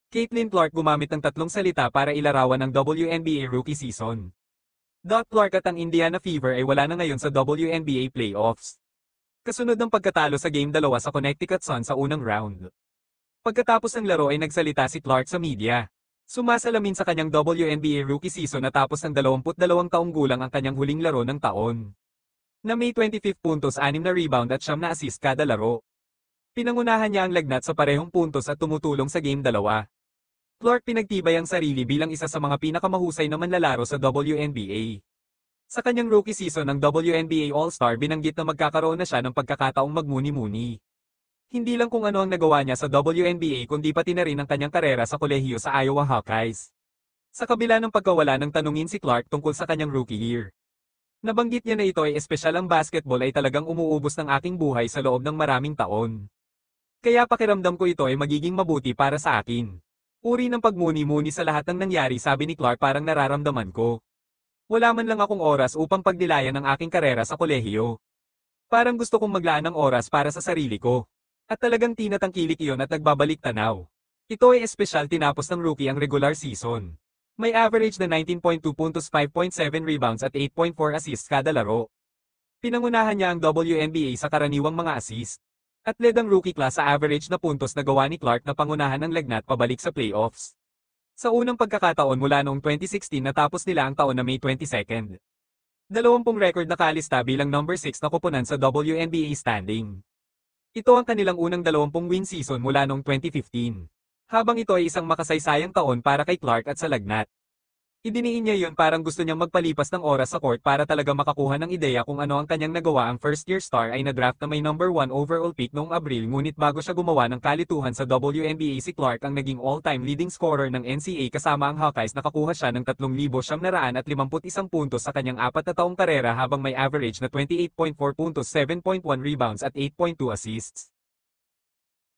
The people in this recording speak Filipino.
Caitlin Clark gumamit ng tatlong salita para ilarawan ang WNBA rookie season. Clark at ang Indiana Fever ay wala na ngayon sa WNBA playoffs. Kasunod ng pagkatalo sa Game 2 sa Connecticut Sun sa unang round. Pagkatapos ng laro ay nagsalita si Clark sa media. Sumasalamin sa kanyang WNBA rookie season natapos ng 22 taong gulang ang kanyang huling laro ng taon. Na may 25 puntos, 6 na rebound at 9 na assist kada laro. Pinangunahan niya ang lagnat sa parehong puntos at tumutulong sa Game 2. Clark pinagtibay ang sarili bilang isa sa mga pinakamahusay na manlalaro sa WNBA. Sa kanyang rookie season ng WNBA All-Star binanggit na magkakaroon na siya ng pagkakataong magmuni-muni. Hindi lang kung ano ang nagawa niya sa WNBA kundi pati na rin ang kanyang karera sa kolehiyo sa Iowa Hawkeyes. Sa kabila ng pagkawala ng tanungin si Clark tungkol sa kanyang rookie year. Nabanggit niya na ito ay espesyal, ang basketball ay talagang umuubos ng aking buhay sa loob ng maraming taon. Kaya pakiramdam ko ito ay magiging mabuti para sa akin. Uri ng pagmuni-muni sa lahat ng nangyari, sabi ni Clark, parang nararamdaman ko. Wala man lang akong oras upang pagnilayan ang aking karera sa kolehiyo. Parang gusto kong maglaan ng oras para sa sarili ko. At talagang tinatangkilik iyon at nagbabalik tanaw. Ito ay espesyal, tinapos ng rookie ang regular season. May average na 19.2 puntos, 5.7 rebounds at 8.4 assists kada laro. Pinangunahan niya ang WNBA sa karaniwang mga assist. At led ang rookie class sa average na puntos na gawa ni Clark na pangunahan ng lagnat pabalik sa playoffs. Sa unang pagkakataon mula noong 2016 natapos nila ang taon na May 22. 20 record na kalista bilang number 6 na koponan sa WNBA standing. Ito ang kanilang unang 20 win season mula noong 2015. Habang ito ay isang makasaysayang taon para kay Clark at sa lagnat. Idiniin niya yun, parang gusto niyang magpalipas ng oras sa court para talaga makakuha ng ideya kung ano ang kanyang nagawa. Ang first-year star ay na-draft na may number 1 overall pick noong Abril, ngunit bago siya gumawa ng kalituhan sa WNBA, si Clark ang naging all-time leading scorer ng NCAA kasama ang Hawkeyes. Nakakuha siya ng 3,951 puntos sa kanyang 4 na taong karera habang may average na 28.4 puntos, 7.1 rebounds at 8.2 assists.